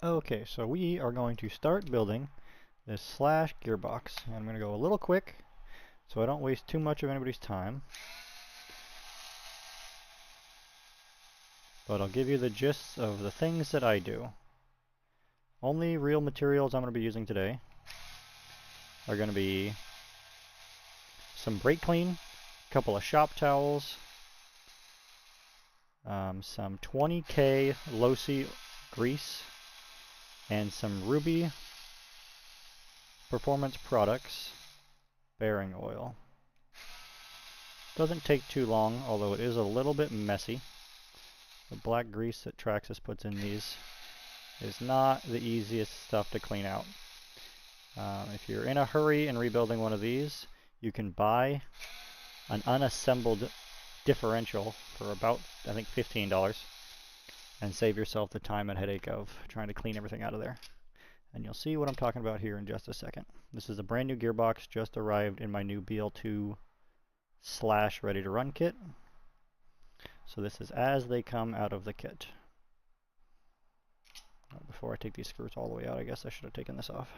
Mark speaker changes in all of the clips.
Speaker 1: Okay, so we are going to start building this slash gearbox. And I'm going to go a little quick so I don't waste too much of anybody's time. But I'll give you the gist of the things that I do. Only real materials I'm going to be using today are going to be some brake clean, a couple of shop towels, some 20K Losi grease, and some Ruby Performance Products bearing oil. Doesn't take too long, although it is a little bit messy. The black grease that Traxxas puts in these is not the easiest stuff to clean out. If you're in a hurry and rebuilding one of these, you can buy an unassembled differential for about, I think, $15 and save yourself the time and headache of trying to clean everything out of there. And you'll see what I'm talking about here in just a second. This is a brand new gearbox, just arrived in my new BL2 slash ready to run kit. So this is as they come out of the kit. Before I take these screws all the way out, I guess I should have taken this off.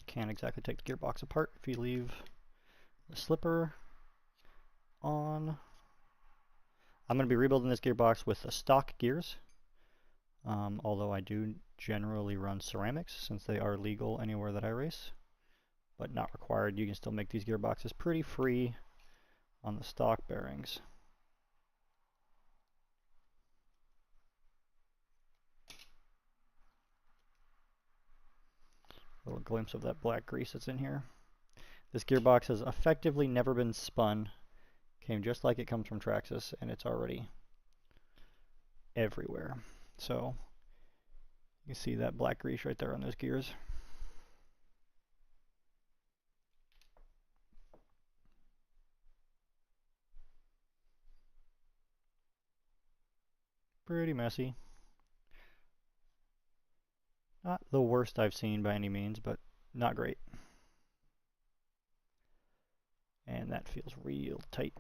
Speaker 1: Can't exactly take the gearbox apart if you leave the slipper on. I'm going to be rebuilding this gearbox with the stock gears, although I do generally run ceramics since they are legal anywhere that I race, but not required. You can still make these gearboxes pretty free on the stock bearings. A little glimpse of that black grease that's in here. This gearbox has effectively never been spun. Came just like it comes from Traxxas, and it's already everywhere. So you see that black grease right there on those gears. Pretty messy. Not the worst I've seen by any means, but not great. And that feels real tight.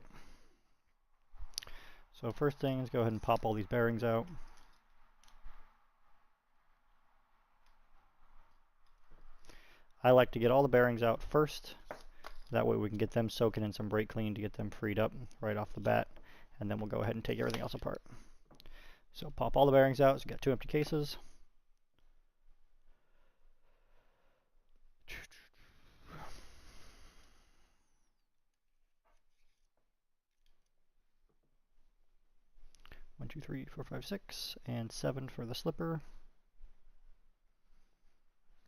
Speaker 1: So first thing is go ahead and pop all these bearings out. I like to get all the bearings out first. That way we can get them soaking in some brake clean to get them freed up right off the bat. And then we'll go ahead and take everything else apart. So pop all the bearings out. So we got 2 empty cases. One, two, three, four, five, 6, and 7 for the slipper.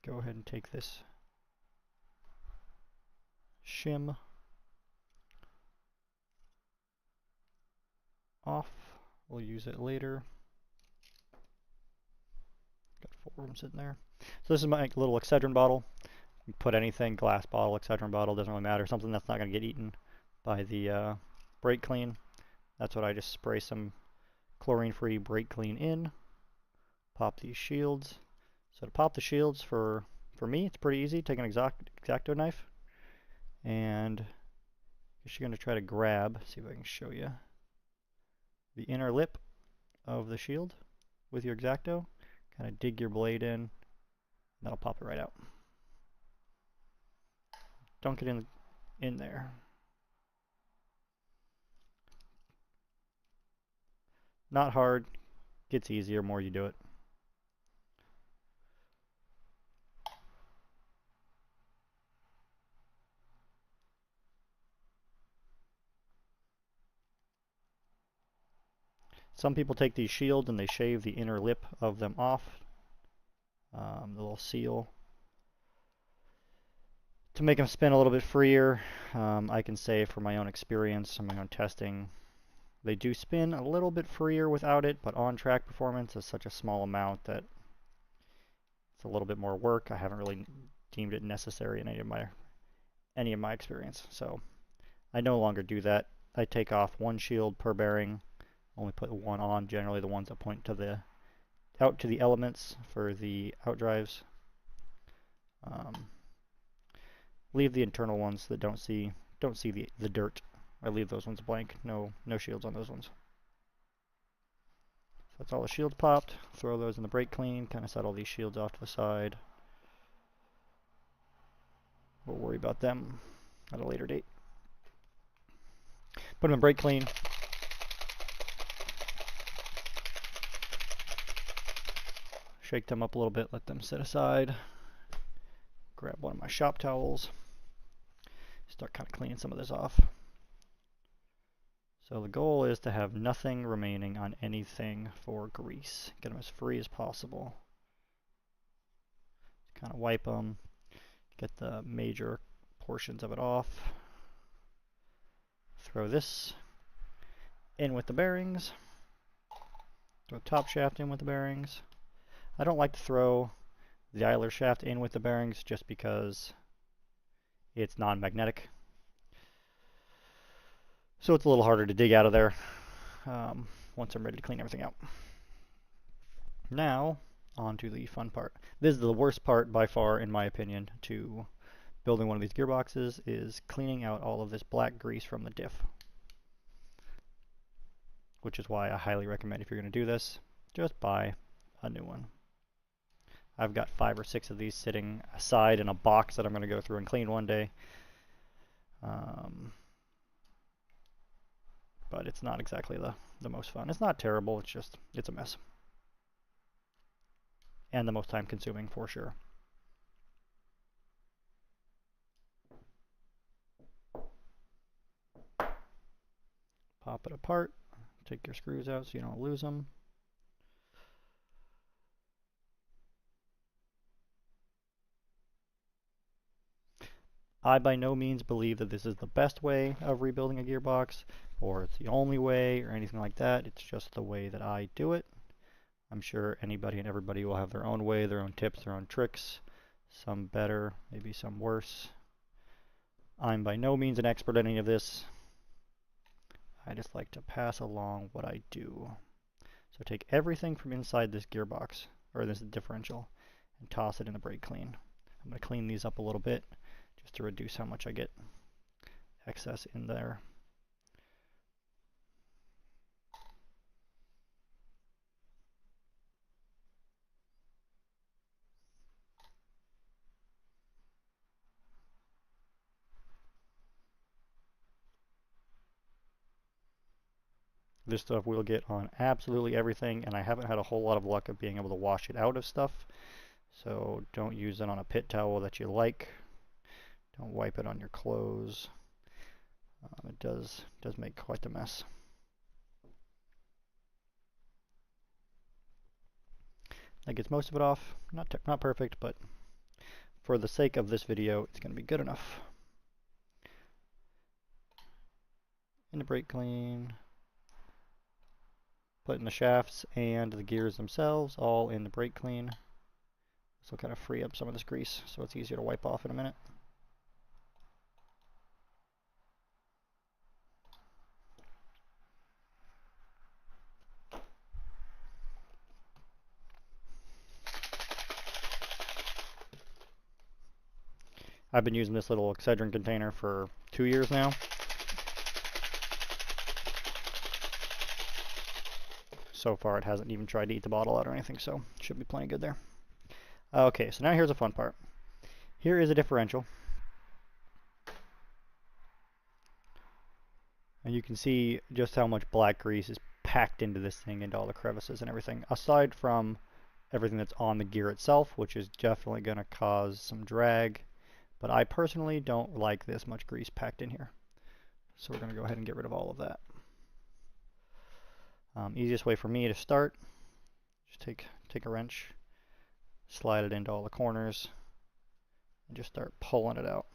Speaker 1: Go ahead and take this shim off. We'll use it later. Got 4 of them sitting there. So this is my little Excedrin bottle. You put anything, glass bottle, Excedrin bottle, doesn't really matter. Something that's not going to get eaten by the brake clean. That's what I just spray some chlorine-free brake clean in. Pop these shields. So to pop the shields, for me, it's pretty easy. Take an X-Acto knife, and you're going to try to grab, see if I can show you, the inner lip of the shield with your X-Acto. Kind of dig your blade in, and that'll pop it right out. Dunk it in there. Not hard, gets easier more you do it. Some people take these shields and they shave the inner lip of them off, the little seal, to make them spin a little bit freer. I can say from my own experience, from my own testing, they do spin a little bit freer without it, but on track performance is such a small amount that it's a little bit more work. I haven't really deemed it necessary in any of my experience, so I no longer do that. I take off 1 shield per bearing. Only put 1 on, generally the ones that point to the out to the elements for the outdrives. Leave the internal ones that don't see the dirt. I leave those ones blank. No shields on those ones. So that's all the shields popped. Throw those in the brake clean. Kind of set all these shields off to the side. We'll worry about them at a later date. Put them in brake clean. Shake them up a little bit. Let them sit aside. Grab one of my shop towels. Start kind of cleaning some of this off. So the goal is to have nothing remaining on anything for grease. Get them as free as possible. Kind of wipe them. Get the major portions of it off. Throw this in with the bearings. Throw the top shaft in with the bearings. I don't like to throw the idler shaft in with the bearings just because it's non-magnetic. So it's a little harder to dig out of there once I'm ready to clean everything out. Now, on to the fun part. This is the worst part by far, in my opinion, to building one of these gearboxes, is cleaning out all of this black grease from the diff. Which is why I highly recommend, if you're going to do this, just buy a new one. I've got 5 or 6 of these sitting aside in a box that I'm going to go through and clean one day. But it's not exactly the most fun. It's not terrible, it's a mess. And the most time consuming for sure. Pop it apart. Take your screws out so you don't lose them. I by no means believe that this is the best way of rebuilding a gearbox, or it's the only way, or anything like that. It's just the way that I do it. I'm sure anybody and everybody will have their own way, their own tips, their own tricks. Some better, maybe some worse. I'm by no means an expert at any of this. I just like to pass along what I do. So take everything from inside this gearbox, or this differential, and toss it in the brake clean. I'm going to clean these up a little bit, just to reduce how much I get excess in there. This stuff will get on absolutely everything, and I haven't had a whole lot of luck of being able to wash it out of stuff. So don't use it on a pit towel that you like. Don't wipe it on your clothes. It does make quite a mess. That gets most of it off. Not perfect, but for the sake of this video, it's going to be good enough. In the brake clean. Putting the shafts and the gears themselves all in the brake clean. This will kind of free up some of this grease, so it's easier to wipe off in a minute. I've been using this little Excedrin container for 2 years now. So far it hasn't even tried to eat the bottle out or anything, so should be plenty good there. Okay, so now here's the fun part. Here is a differential. And you can see just how much black grease is packed into this thing, into all the crevices and everything. Aside from everything that's on the gear itself, which is definitely going to cause some drag. But I personally don't like this much grease packed in here. So we're going to go ahead and get rid of all of that. Easiest way for me to start, just take a wrench, slide it into all the corners, and just start pulling it out.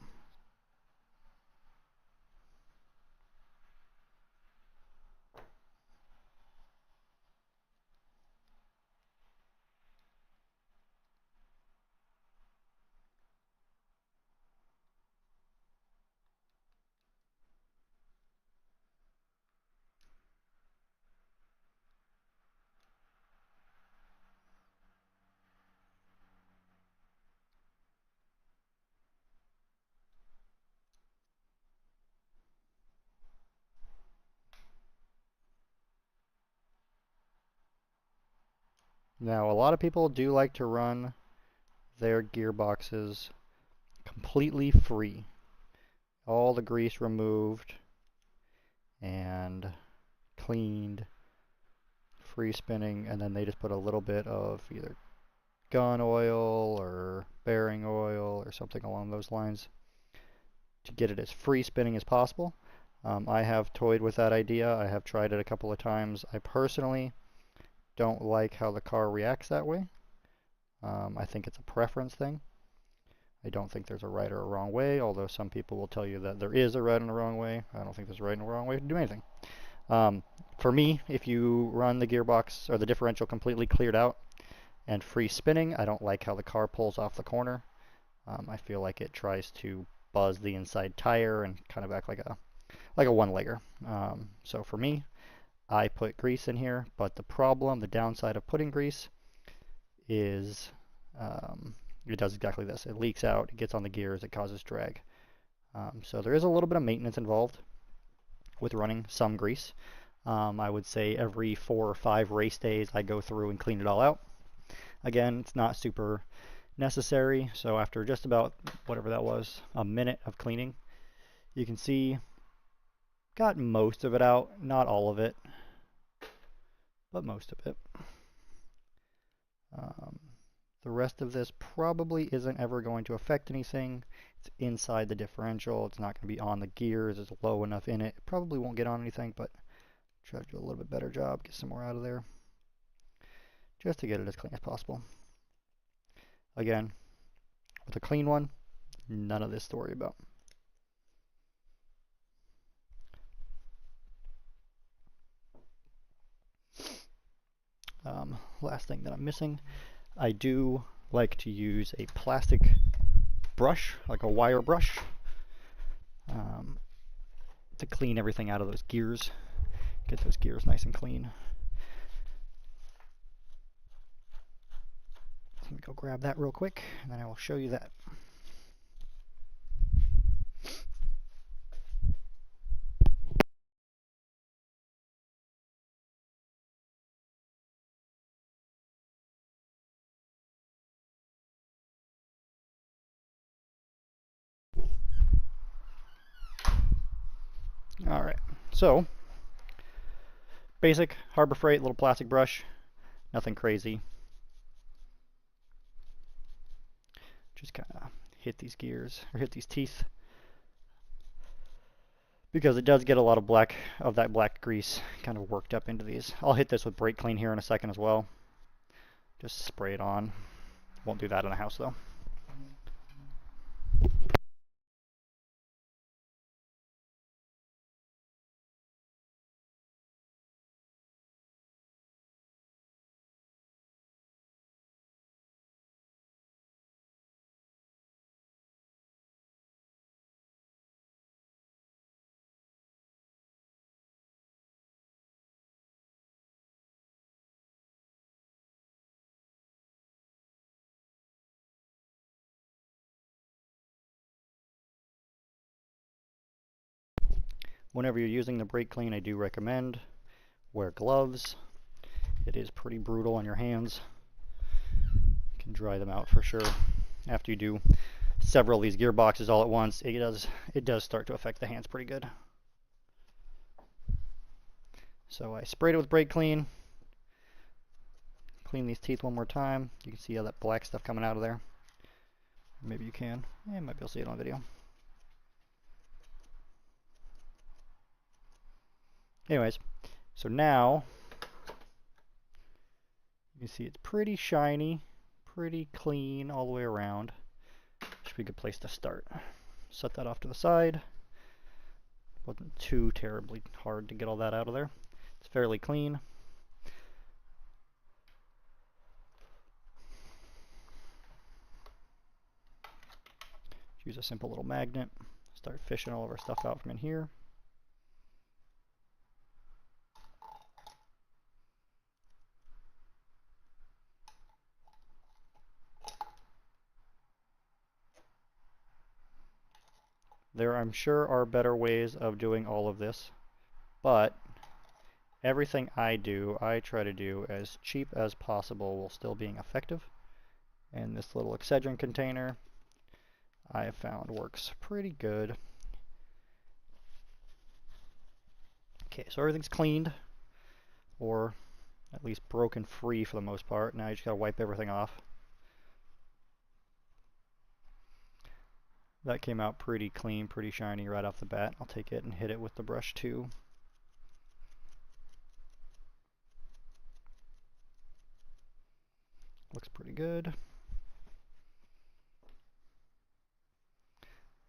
Speaker 1: Now, a lot of people do like to run their gearboxes completely free. All the grease removed and cleaned, free spinning, and then they just put a little bit of either gun oil or bearing oil or something along those lines to get it as free spinning as possible. I have toyed with that idea. I have tried it a couple of times. I personally don't like how the car reacts that way. I think it's a preference thing. I don't think there's a right or a wrong way, although some people will tell you that there is a right and a wrong way. I don't think there's a right and a wrong way to do anything. For me, if you run the gearbox or the differential completely cleared out and free spinning, I don't like how the car pulls off the corner. I feel like it tries to buzz the inside tire and kind of act like a one-legger. So for me, I put grease in here, but the downside of putting grease is it does exactly this. It leaks out, it gets on the gears, it causes drag. So there is a little bit of maintenance involved with running some grease. I would say every 4 or 5 race days I go through and clean it all out. Again, it's not super necessary, so after just about, whatever that was, a minute of cleaning, you can see got most of it out, not all of it, but most of it. The rest of this probably isn't ever going to affect anything. It's inside the differential. It's not going to be on the gears. It's low enough in it. It probably won't get on anything, but try to do a little bit better job, get some more out of there, just to get it as clean as possible. Again, with a clean one, none of this to worry about. Last thing that I'm missing, I do like to use a plastic brush, like a wire brush, to clean everything out of those gears, get those gears nice and clean. Let me go grab that real quick, and then I will show you that. Alright, so basic Harbor Freight little plastic brush, nothing crazy. Just kind of hit these gears, or hit these teeth, because it does get a lot of that black grease kind of worked up into these. I'll hit this with brake clean here in a second as well. Just spray it on. Won't do that in the house though. Whenever you're using the brake clean, I do recommend wear gloves. It is pretty brutal on your hands. You can dry them out for sure. After you do several of these gearboxes all at once, it does start to affect the hands pretty good. So I sprayed it with brake clean. Clean these teeth one more time. You can see all that black stuff coming out of there. Maybe you can. You might be able to see it on video. Anyways, so now you can see it's pretty shiny, pretty clean all the way around. Should be a good place to start. Set that off to the side. Wasn't too terribly hard to get all that out of there. It's fairly clean. Use a simple little magnet. Start fishing all of our stuff out from in here. There, I'm sure, are better ways of doing all of this, but everything I do, I try to do as cheap as possible while still being effective. And this little Excedrin container I have found works pretty good. Okay, so everything's cleaned, or at least broken free for the most part. Now you just gotta wipe everything off. That came out pretty clean, pretty shiny right off the bat. I'll take it and hit it with the brush too. Looks pretty good.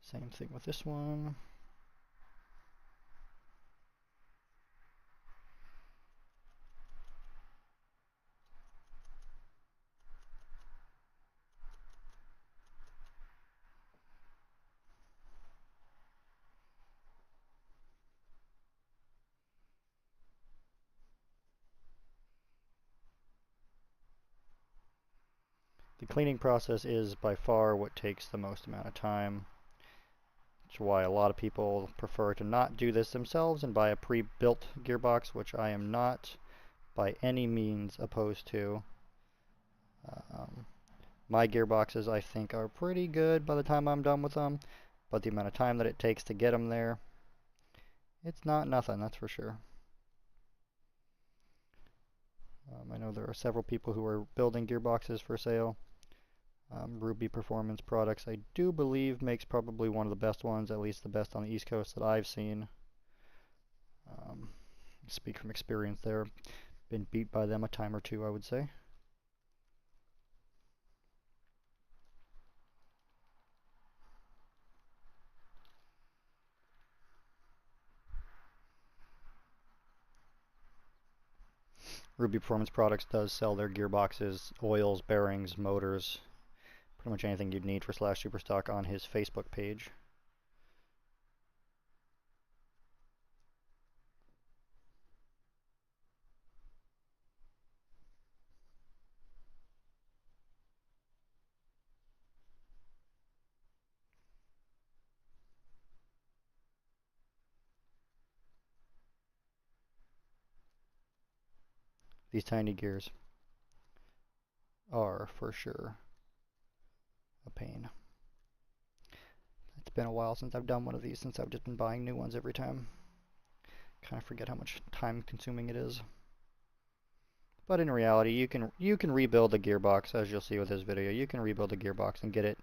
Speaker 1: Same thing with this one. The cleaning process is by far what takes the most amount of time. Which is why a lot of people prefer to not do this themselves and buy a pre-built gearbox, which I am not by any means opposed to. My gearboxes, I think, are pretty good by the time I'm done with them, but the amount of time that it takes to get them there, it's not nothing, that's for sure. I know there are several people who are building gearboxes for sale. Ruby Performance Products, I do believe, makes probably one of the best ones, at least the best on the East Coast that I've seen. Speak from experience there. Been beat by them a time or two, I would say. Ruby Performance Products does sell their gearboxes, oils, bearings, motors, pretty much anything you'd need for Slash Superstock on his Facebook page. These tiny gears are for sure a pain. It's been a while since I've done one of these, since I've just been buying new ones every time. Kind of forget how much time consuming it is. But in reality, you can rebuild a gearbox, as you'll see with this video. You can rebuild a gearbox and get it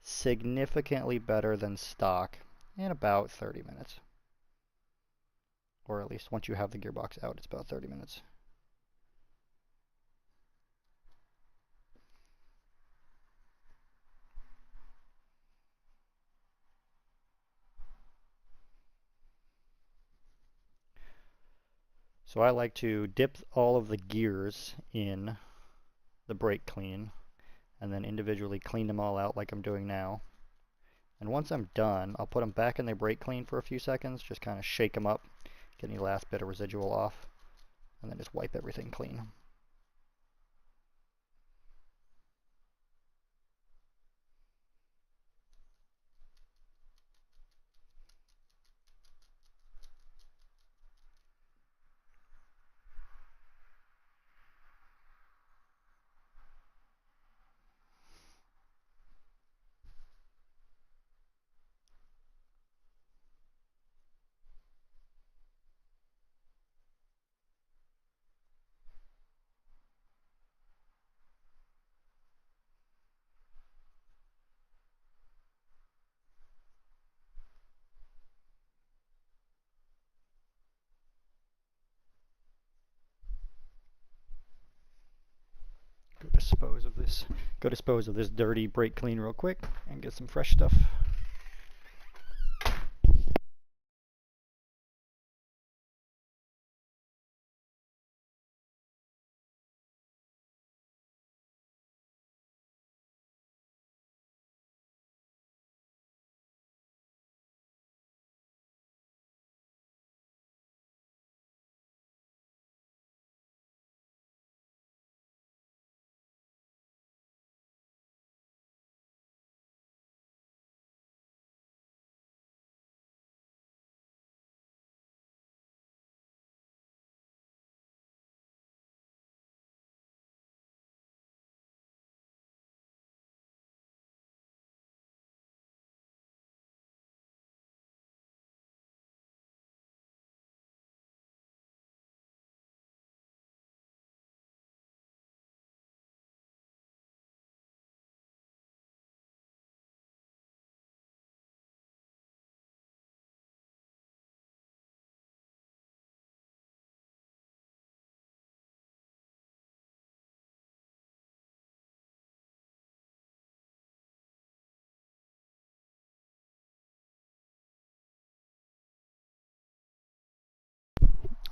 Speaker 1: significantly better than stock in about 30 minutes. Or at least once you have the gearbox out, it's about 30 minutes. So I like to dip all of the gears in the brake clean and then individually clean them all out like I'm doing now. And once I'm done, I'll put them back in their brake clean for a few seconds, just kind of shake them up, get any last bit of residual off, and then just wipe everything clean. Go dispose of this dirty brake clean real quick and get some fresh stuff.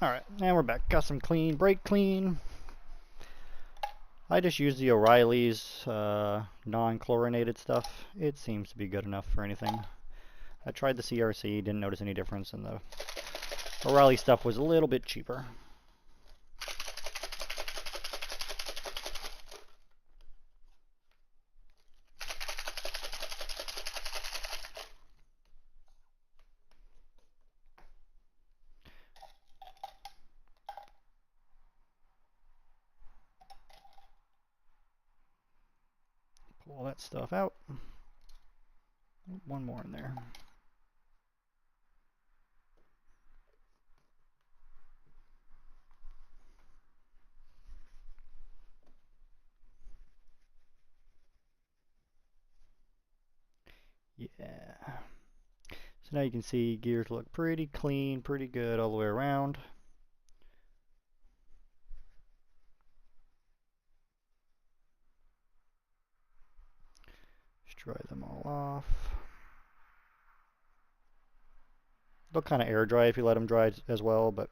Speaker 1: Alright, and we're back. Custom clean, brake clean. I just use the O'Reilly's non-chlorinated stuff. It seems to be good enough for anything. I tried the CRC, didn't notice any difference, and the O'Reilly stuff was a little bit cheaper. Pull all that stuff out. One more in there. Yeah. So now you can see gears look pretty clean, pretty good all the way around. Just dry them all off. They'll kind of air dry if you let them dry as well, but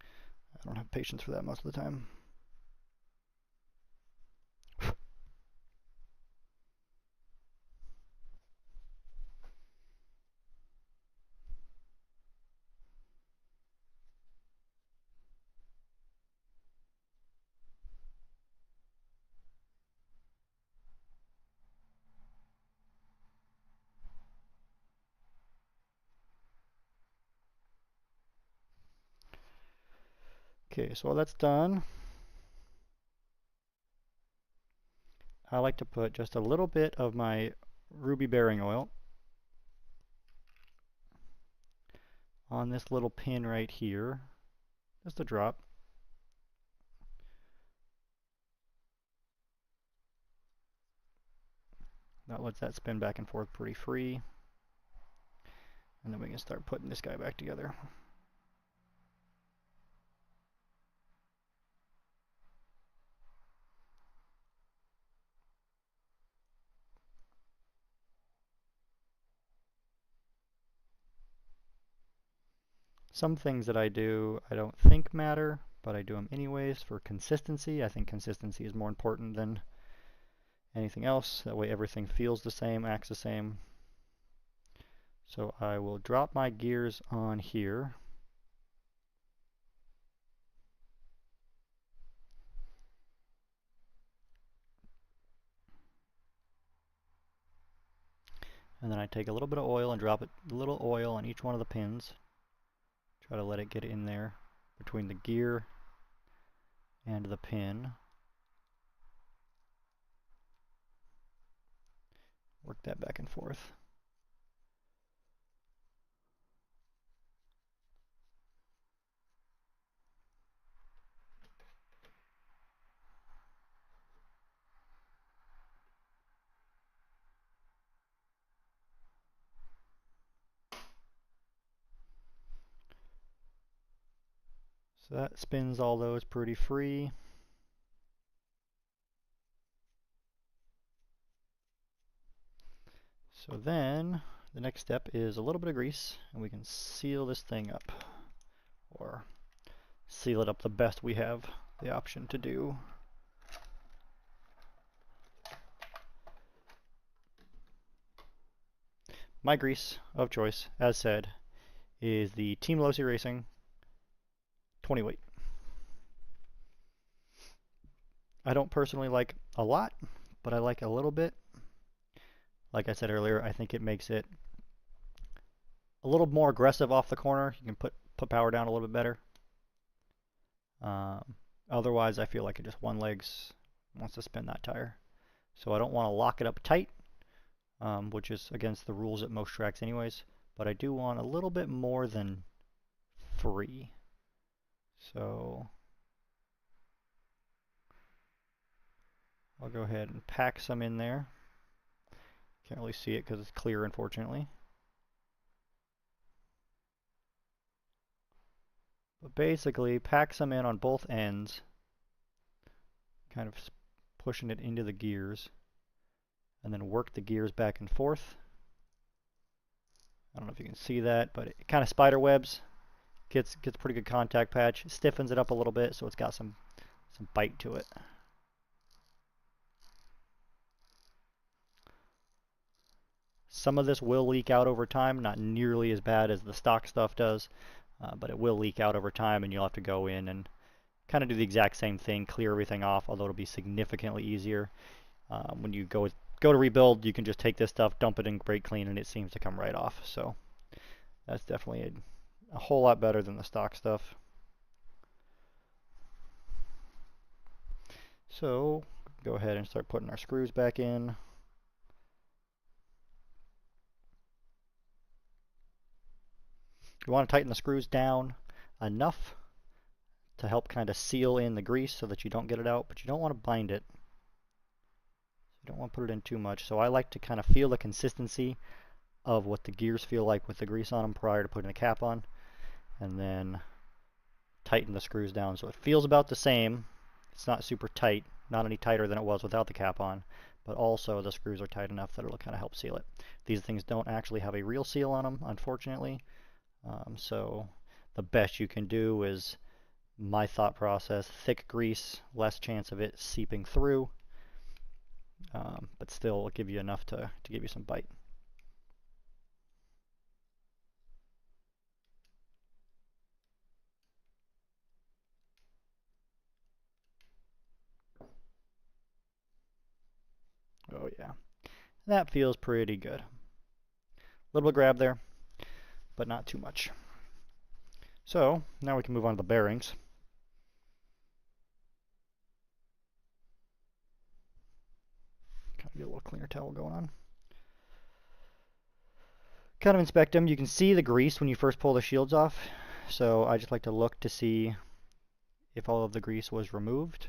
Speaker 1: I don't have patience for that most of the time. Okay, so while that's done, I like to put just a little bit of my ruby bearing oil on this little pin right here, just a drop. That lets that spin back and forth pretty free. And then we can start putting this guy back together. Some things that I do I don't think matter, but I do them anyways for consistency. I think consistency is more important than anything else. That way everything feels the same, acts the same. So I will drop my gears on here. And then I take a little bit of oil and drop a little oil on each one of the pins. Try to let it get in there between the gear and the pin. Work that back and forth. So that spins all those pretty free. So then the next step is a little bit of grease, and we can seal this thing up, or seal it up the best we have the option to do. My grease of choice, as said, is the Team Losi Racing 20 weight. I don't personally like a lot, but I like a little bit. Like I said earlier, I think it makes it a little more aggressive off the corner. You can put power down a little bit better. Otherwise, I feel like it just one legs wants to spin that tire. So I don't want to lock it up tight, which is against the rules at most tracks anyways. But I do want a little bit more than 3. So I'll go ahead and pack some in there. Can't really see it because it's clear, unfortunately. But basically, pack some in on both ends, kind of pushing it into the gears, and then work the gears back and forth. I don't know if you can see that, but it kind of spider webs. Gets pretty good contact patch. Stiffens it up a little bit so it's got some bite to it. Some of this will leak out over time, not nearly as bad as the stock stuff does, but it will leak out over time, and you'll have to go in and kind of do the exact same thing, clear everything off, although it'll be significantly easier. When you go to rebuild, you can just take this stuff, dump it in brake clean, and it seems to come right off. So that's definitely a whole lot better than the stock stuff. So go ahead and start putting our screws back in. You want to tighten the screws down enough to help kind of seal in the grease so that you don't get it out, but you don't want to bind it. You don't want to put it in too much. So I like to kind of feel the consistency of what the gears feel like with the grease on them prior to putting the cap on, and then tighten the screws down so it feels about the same. It's not super tight, not any tighter than it was without the cap on, but also the screws are tight enough that it'll kind of help seal it. These things don't actually have a real seal on them, unfortunately. So the best you can do is, my thought process, thick grease, less chance of it seeping through, but still will give you enough to give you some bite. Oh yeah, that feels pretty good. A little bit of grab there, but not too much. So now we can move on to the bearings. Kind of get a little cleaner towel going on. Kind of inspect them. You can see the grease when you first pull the shields off, so I just like to look to see if all of the grease was removed.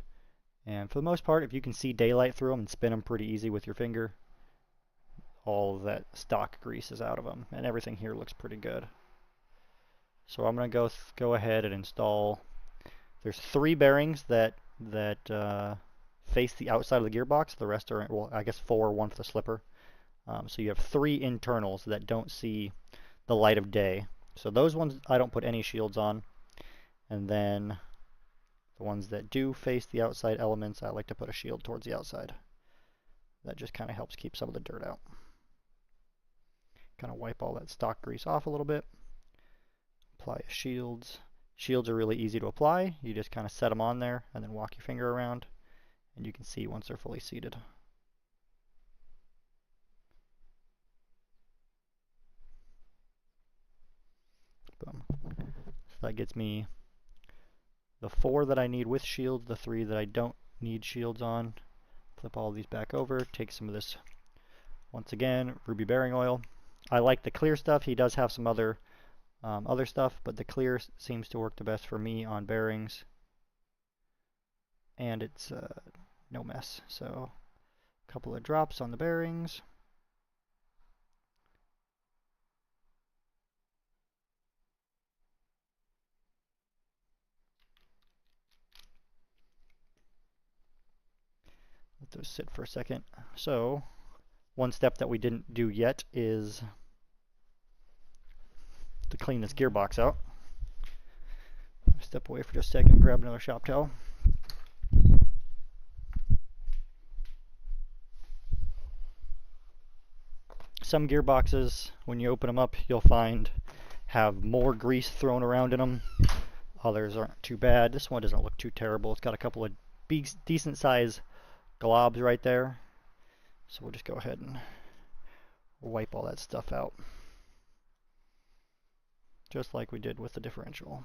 Speaker 1: And for the most part, if you can see daylight through them and spin them pretty easy with your finger, all of that stock grease is out of them, and everything here looks pretty good. So I'm going to go ahead and install. There's 3 bearings that face the outside of the gearbox. The rest are, well, I guess 4, 1 for the slipper. So you have 3 internals that don't see the light of day. So those ones I don't put any shields on. And then the ones that do face the outside elements, I like to put a shield towards the outside. That just kind of helps keep some of the dirt out. Kind of wipe all that stock grease off a little bit. Apply shields. Shields are really easy to apply. You just kind of set them on there and then walk your finger around, and you can see once they're fully seated. Boom. So that gets me the 4 that I need with shields, the 3 that I don't need shields on. Flip all these back over, take some of this, once again, ruby bearing oil. I like the clear stuff. He does have some other stuff, but the clear seems to work the best for me on bearings, and it's no mess. So a couple of drops on the bearings. Let those sit for a second. So one step that we didn't do yet is to clean this gearbox out. Step away for just a second, grab another shop towel. Some gearboxes, when you open them up, you'll find have more grease thrown around in them. Others aren't too bad. This one doesn't look too terrible. It's got a couple of decent size globs right there. So we'll just go ahead and wipe all that stuff out, just like we did with the differential.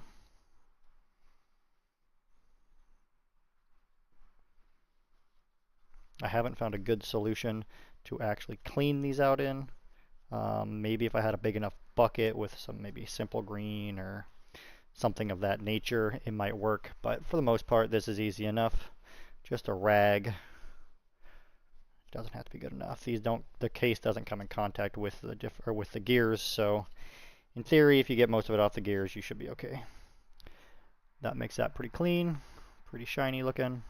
Speaker 1: I haven't found a good solution to actually clean these out in. Maybe if I had a big enough bucket with some maybe simple green or something of that nature, it might work. But for the most part, this is easy enough. Just a rag. Doesn't have to be good enough. The case doesn't come in contact with the gears, so in theory, if you get most of it off the gears, you should be okay. That makes that pretty clean, pretty shiny looking.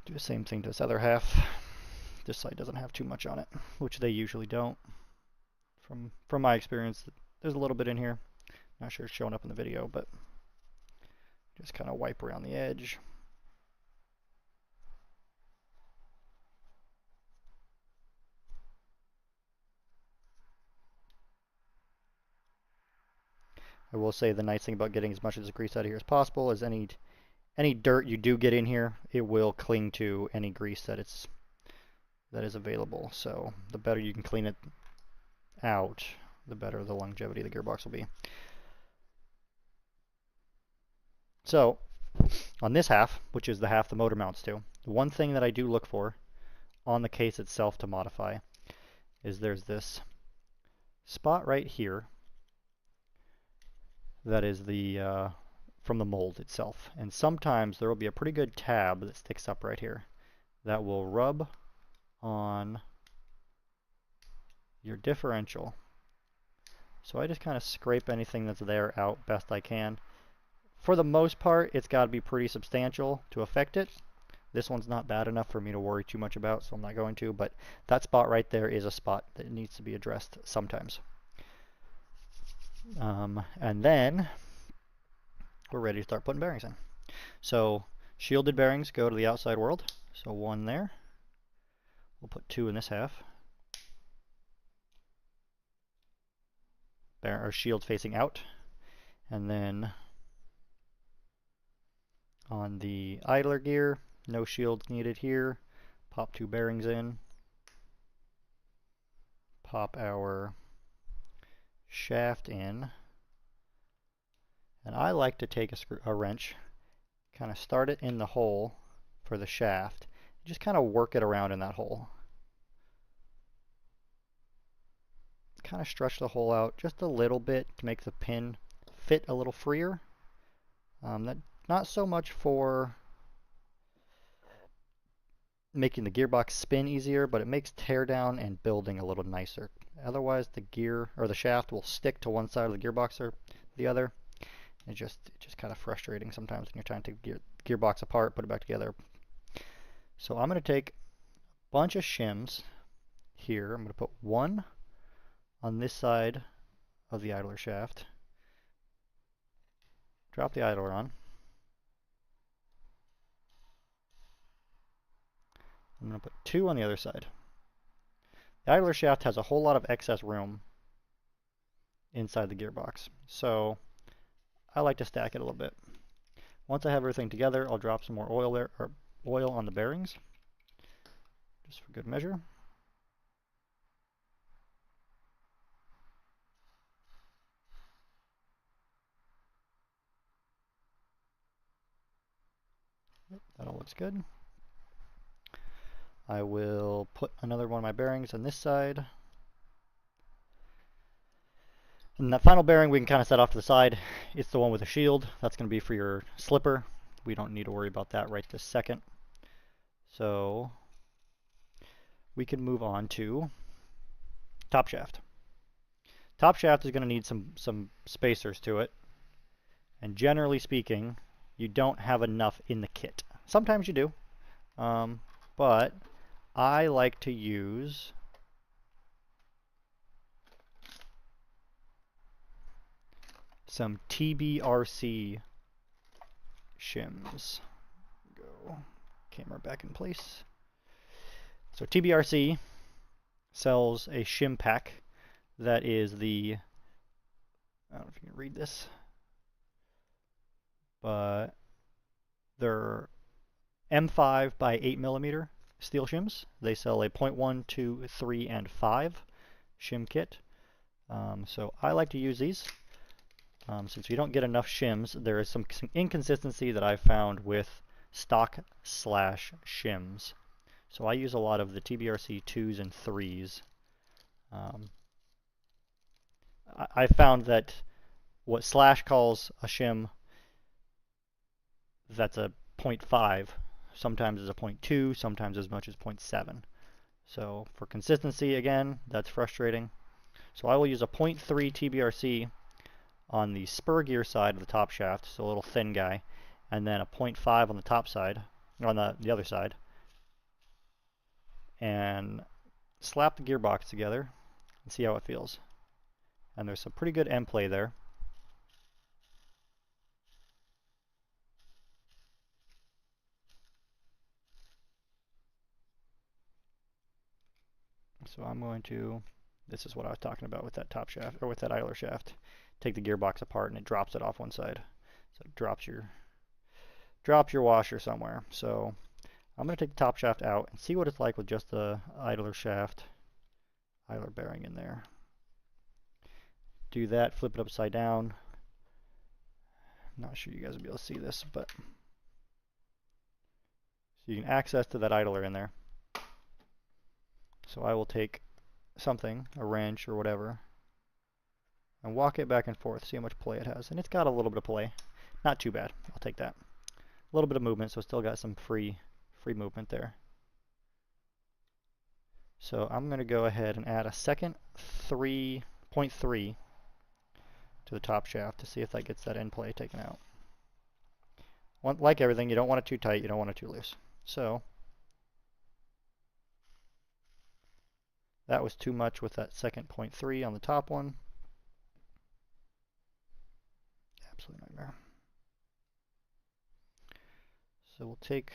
Speaker 1: Do the same thing to this other half. This side doesn't have too much on it, which they usually don't. From my experience, there's a little bit in here. Not sure it's showing up in the video, but just kind of wipe around the edge. I will say the nice thing about getting as much of this grease out of here as possible is any dirt you do get in here, it will cling to any grease that is available. So the better you can clean it out, the better the longevity of the gearbox will be. So on this half, which is the half the motor mounts to, the one thing that I do look for on the case itself to modify is there's this spot right here that is the from the mold itself, and sometimes there will be a pretty good tab that sticks up right here that will rub on your differential. So I just kind of scrape anything that's there out best I can. For the most part, it's got to be pretty substantial to affect it. This one's not bad enough for me to worry too much about, so I'm not going to, but that spot right there is a spot that needs to be addressed sometimes. And then we're ready to start putting bearings in. So shielded bearings go to the outside world. So one there. We'll put two in this half. Our shield facing out. And then on the idler gear, no shields needed here. Pop two bearings in. Pop our shaft in. And I like to take a wrench, kind of start it in the hole for the shaft, just kind of work it around in that hole. Kind of stretch the hole out just a little bit to make the pin fit a little freer. Not so much for making the gearbox spin easier, but it makes teardown and building a little nicer. Otherwise the gear or the shaft will stick to one side of the gearbox or the other. It's just kind of frustrating sometimes when you're trying to take the gearbox apart, put it back together. So I'm going to take a bunch of shims here. I'm going to put one on this side of the idler shaft. Drop the idler on. I'm going to put two on the other side. The idler shaft has a whole lot of excess room inside the gearbox, so I like to stack it a little bit. Once I have everything together, I'll drop some more oil there, or oil on the bearings, just for good measure. That all looks good. I will put another one of my bearings on this side. And that final bearing we can kind of set off to the side. It's the one with the shield. That's going to be for your slipper. We don't need to worry about that right this second. So we can move on to top shaft. Top shaft is going to need some spacers to it. And generally speaking, you don't have enough in the kit. Sometimes you do. But I like to use some TRBrc shims. Go camera back in place. So TRBrc sells a shim pack that is the, I don't know if you can read this, but they're M5 by 8mm steel shims. They sell a 0.1, 2, 3, and 5 shim kit. So I like to use these. Since we don't get enough shims, there is some inconsistency that I've found with stock/shims. So I use a lot of the TRBrc 2s and 3s. I found that what Slash calls a shim that's a 0.5 sometimes is a 0.2, sometimes as much as 0.7. So for consistency, again, that's frustrating. So I will use a 0.3 TRBrc on the spur gear side of the top shaft, so a little thin guy, and then a 0.5 on the top side, or on the other side, and slap the gearbox together and see how it feels. and there's some pretty good end play there. So I'm going to, this is what I was talking about with that top shaft, or with that idler shaft. Take the gearbox apart and it drops it off one side. So it drops your washer somewhere. So I'm going to take the top shaft out and see what it's like with just the idler shaft, idler bearing in there. Do that, flip it upside down. I'm not sure you guys will be able to see this, but so you can access to that idler in there. So I will take something, a wrench or whatever, and walk it back and forth, see how much play it has. And it's got a little bit of play. Not too bad. I'll take that. A little bit of movement, so it's still got some free movement there. So I'm going to go ahead and add a second 3.3 to the top shaft to see if that gets that end play taken out. Like everything, you don't want it too tight, you don't want it too loose. So that was too much with that second 0.3 on the top one. Absolute nightmare. So we'll take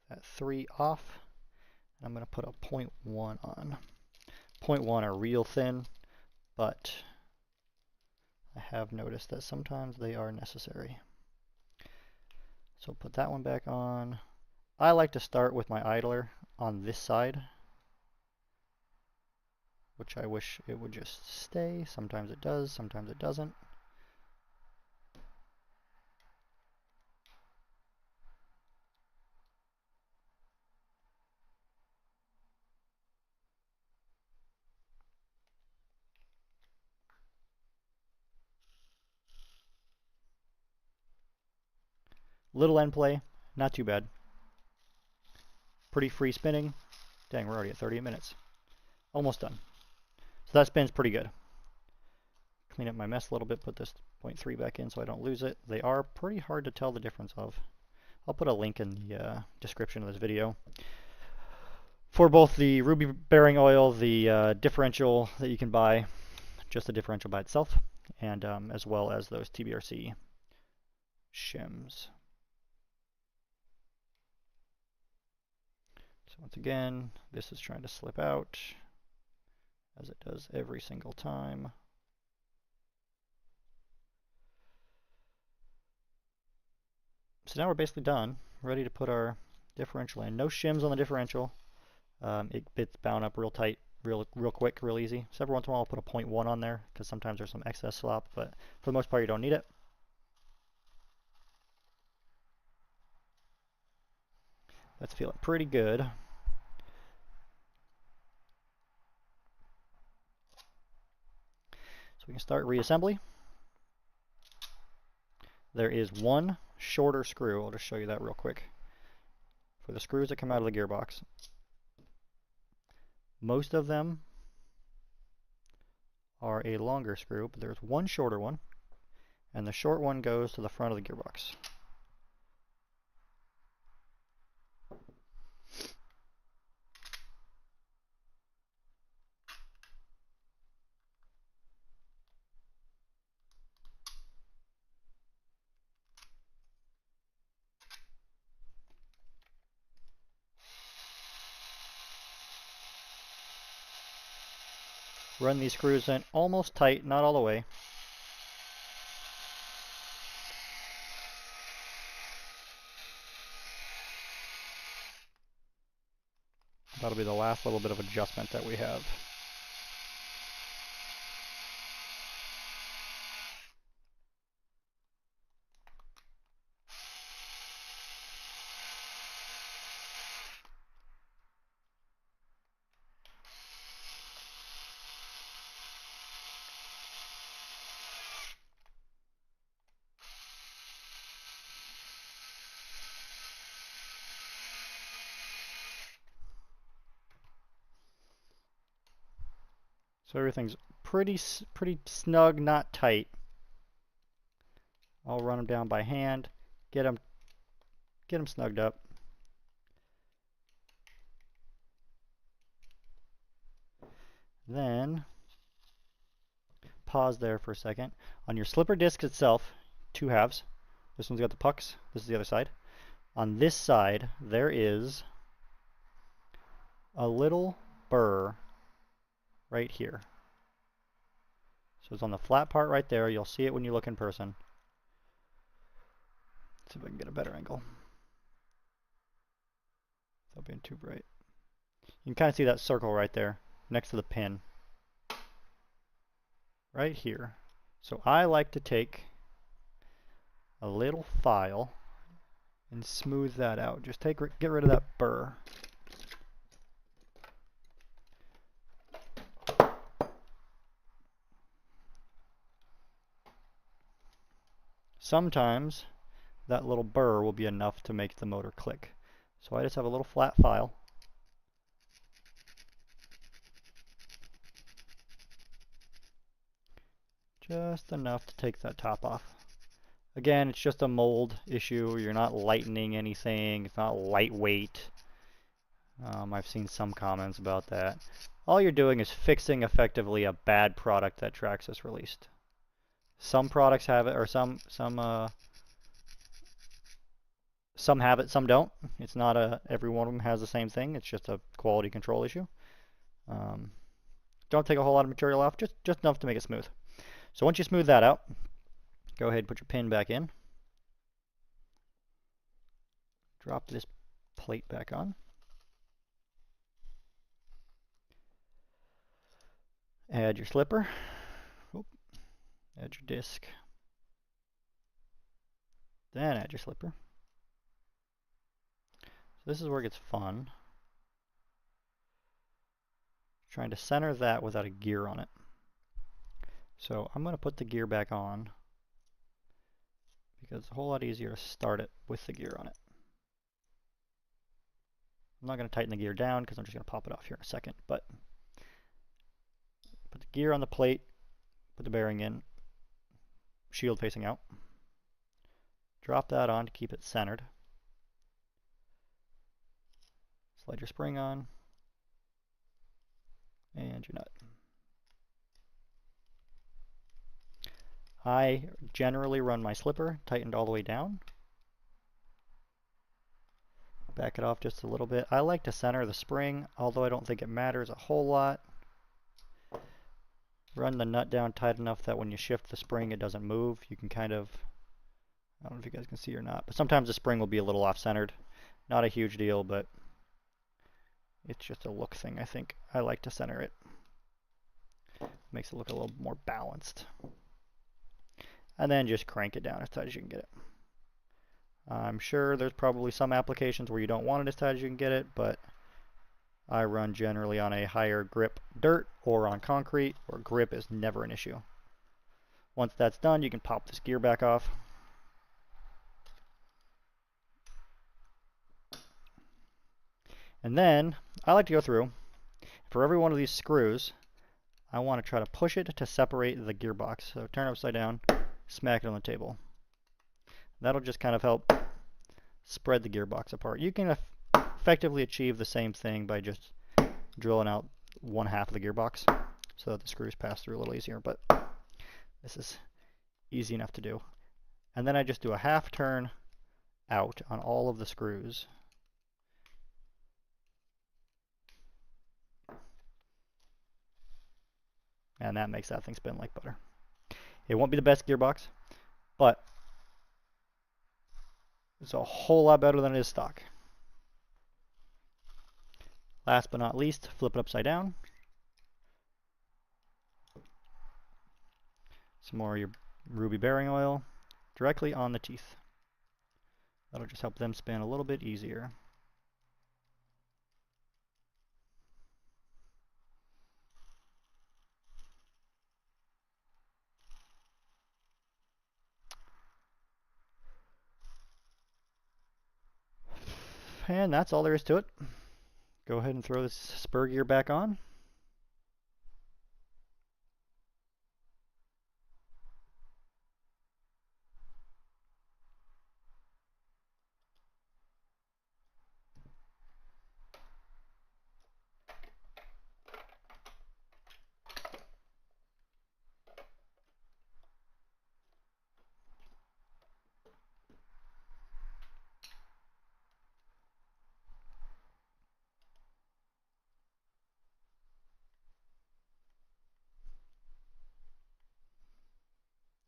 Speaker 1: that 3 off. I'm going to put a 0.1 on. 0.1 are real thin, but I have noticed that sometimes they are necessary. So put that one back on. I like to start with my idler on this side, which I wish it would just stay. Sometimes it does, sometimes it doesn't. Little end play, not too bad. Pretty free spinning. Dang, we're already at 38 minutes. Almost done. So that spins pretty good. Clean up my mess a little bit, put this 0.3 back in so I don't lose it. They are pretty hard to tell the difference of. I'll put a link in the description of this video for both the ruby bearing oil, the differential that you can buy, just the differential by itself, and as well as those TRBrc shims. So once again, this is trying to slip out, as it does every single time. So now we're basically done, ready to put our differential in. No shims on the differential. It's bound up real tight, real quick, real easy. So every once in a while I'll put a 0.1 on there, because sometimes there's some excess slop, but for the most part you don't need it. That's feeling pretty good. So we can start reassembly. There is one shorter screw. I'll just show you that real quick. For the screws that come out of the gearbox, most of them are a longer screw, but there's one shorter one, and the short one goes to the front of the gearbox. Run these screws in almost tight, not all the way. That'll be the last little bit of adjustment that we have. So everything's pretty snug, not tight. I'll run them down by hand, get them snugged up. Then pause there for a second. On your slipper disc itself, two halves. This one's got the pucks. This is the other side. On this side, there is a little burr right here. So it's on the flat part right there. You'll see it when you look in person. Let's see if I can get a better angle without being too bright. You can kind of see that circle right there next to the pin. Right here. So I like to take a little file and smooth that out. Just get rid of that burr. Sometimes that little burr will be enough to make the motor click. So I just have a little flat file. Just enough to take that top off. Again, it's just a mold issue. You're not lightening anything. It's not lightweight. I've seen some comments about that. All you're doing is fixing effectively a bad product that Traxxas released. Some products have it, or some have it, some don't. It's not every one of them has the same thing. It's just a quality control issue. Don't take a whole lot of material off, just enough to make it smooth. So once you smooth that out, go ahead and put your pin back in. Drop this plate back on. Add your slipper. Oop. Add your disc. Then add your slipper. So this is where it gets fun. Trying to center that without a gear on it. So I'm going to put the gear back on because it's a whole lot easier to start it with the gear on it. I'm not going to tighten the gear down because I'm just going to pop it off here in a second, but put the gear on the plate, put the bearing in, shield facing out. Drop that on to keep it centered. Slide your spring on, and your nut. I generally run my slipper tightened all the way down. Back it off just a little bit. I like to center the spring, although I don't think it matters a whole lot. Run the nut down tight enough that when you shift the spring it doesn't move. You can kind of, I don't know if you guys can see or not, but sometimes the spring will be a little off-centered. Not a huge deal, but it's just a look thing, I think. I like to center it. Makes it look a little more balanced. And then just crank it down as tight as you can get it. I'm sure there's probably some applications where you don't want it as tight as you can get it, but I run generally on a higher grip dirt or on concrete, where grip is never an issue. Once that's done, you can pop this gear back off. And then I like to go through, for every one of these screws, I want to try to push it to separate the gearbox. So turn it upside down, smack it on the table. That'll just kind of help spread the gearbox apart. You can effectively achieve the same thing by just drilling out one half of the gearbox so that the screws pass through a little easier, but this is easy enough to do. And then I just do a half turn out on all of the screws. And that makes that thing spin like butter. It won't be the best gearbox, but it's a whole lot better than it is stock. Last but not least, flip it upside down. Some more of your ruby bearing oil directly on the teeth. That'll just help them spin a little bit easier. And that's all there is to it. Go ahead and throw this spur gear back on.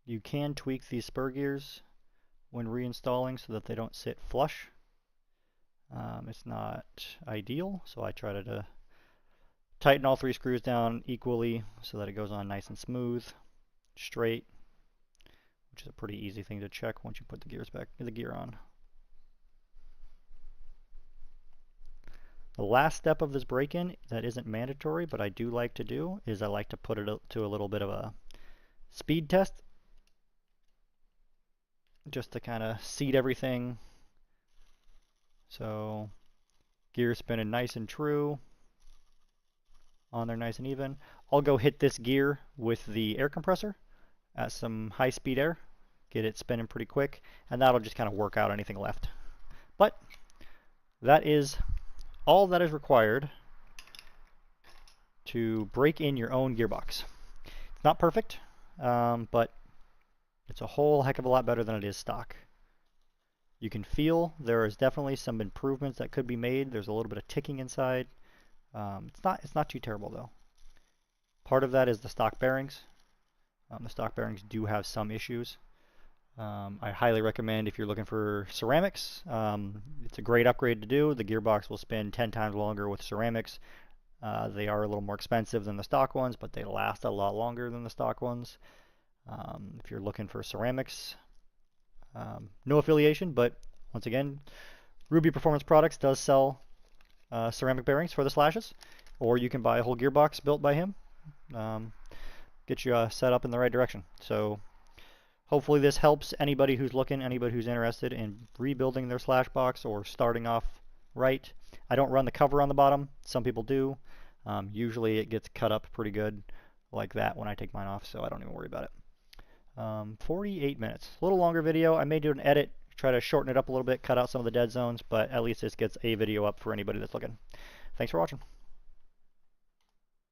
Speaker 1: You can tweak these spur gears when reinstalling so that they don't sit flush. It's not ideal, so I try to tighten all 3 screws down equally so that it goes on nice and smooth, straight, which is a pretty easy thing to check once you put the gear on. The last step of this break-in that isn't mandatory, but I do like to do, is I like to put it to a little bit of a speed test, just to kind of seat everything. So gear spinning nice and true, on there nice and even. I'll go hit this gear with the air compressor at some high speed air, get it spinning pretty quick, and that'll just kind of work out anything left. But that is all that is required to break in your own gearbox. It's not perfect, but it's a whole heck of a lot better than it is stock. You can feel there is definitely some improvements that could be made. There's a little bit of ticking inside. It's not too terrible though. Part of that is the stock bearings. The stock bearings do have some issues. I highly recommend if you're looking for ceramics. It's a great upgrade to do. The gearbox will spin 10 times longer with ceramics. They are a little more expensive than the stock ones, but they last a lot longer than the stock ones. If you're looking for ceramics, no affiliation, but once again, Ruby Performance Products does sell ceramic bearings for the slashes, or you can buy a whole gearbox built by him. Get you set up in the right direction. So hopefully this helps anybody who's looking, anybody who's interested in rebuilding their slash box or starting off right. I don't run the cover on the bottom. Some people do. Usually it gets cut up pretty good like that when I take mine off, so I don't even worry about it. 48 minutes. A little longer video. I may do an edit, try to shorten it up a little bit, cut out some of the dead zones, but at least this gets a video up for anybody that's looking. Thanks for watching.